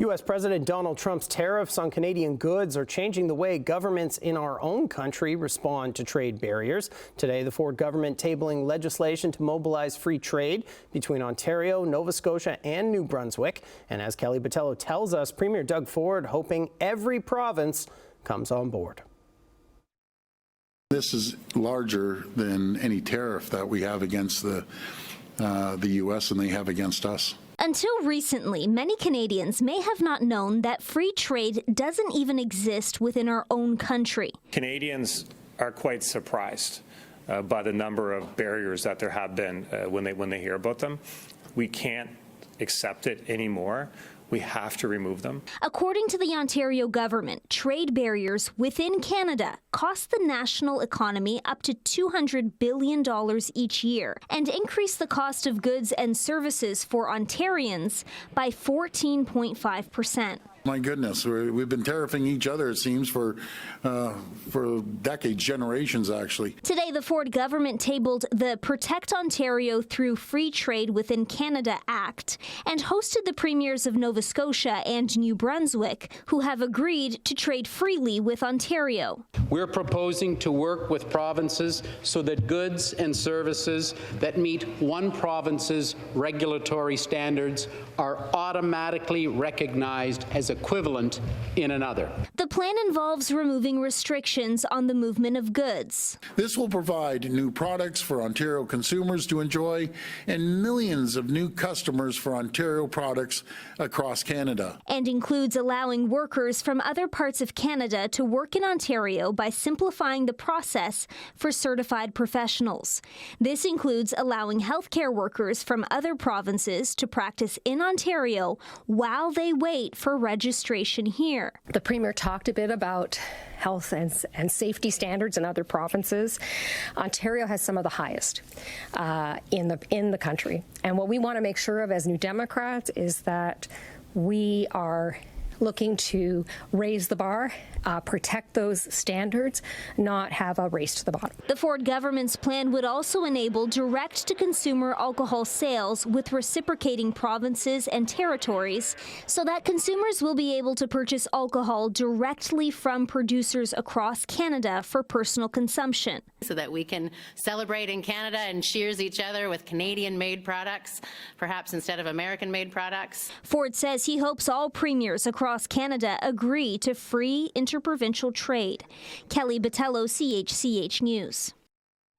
U.S. President Donald Trump's tariffs on Canadian goods are changing the way governments in our own country respond to trade barriers. Today, the Ford government tabling legislation to mobilize free trade between Ontario, Nova Scotia, and New Brunswick. And as Kelly Botello tells us, Premier Doug Ford hoping every province comes on board. This is larger than any tariff that we have against the U.S. and they have against us. Until recently, many Canadians may have not known that free trade doesn't even exist within our own country. Canadians are quite surprised by the number of barriers that there have been when they hear about them. We can't accept it anymore. We have to remove them. According to the Ontario government, trade barriers within Canada cost the national economy up to $200 billion each year and increase the cost of goods and services for Ontarians by 14.5%. My goodness, we've been tariffing each other, it seems, for decades, generations, actually. Today, the Ford government tabled the Protect Ontario Through Free Trade Within Canada Act and hosted the premiers of Nova Scotia and New Brunswick, who have agreed to trade freely with Ontario. We're proposing to work with provinces so that goods and services that meet one province's regulatory standards are automatically recognized as equivalent in another. The plan involves removing restrictions on the movement of goods. This will provide new products for Ontario consumers to enjoy and millions of new customers for Ontario products across Canada. And includes allowing workers from other parts of Canada to work in Ontario by simplifying the process for certified professionals. This includes allowing healthcare workers from other provinces to practice in Ontario while they wait for registration here. The Premier talked a bit about health and safety standards in other provinces. Ontario has some of the highest in the country. And what we want to make sure of as New Democrats is that we are looking to raise the bar, protect those standards, not have a race to the bottom. The Ford government's plan would also enable direct-to-consumer alcohol sales with reciprocating provinces and territories so that consumers will be able to purchase alcohol directly from producers across Canada for personal consumption. So that we can celebrate in Canada and cheers each other with Canadian-made products, perhaps instead of American-made products. Ford says he hopes all premiers across Canada agree to free interprovincial trade. Kelly Botello, CHCH News.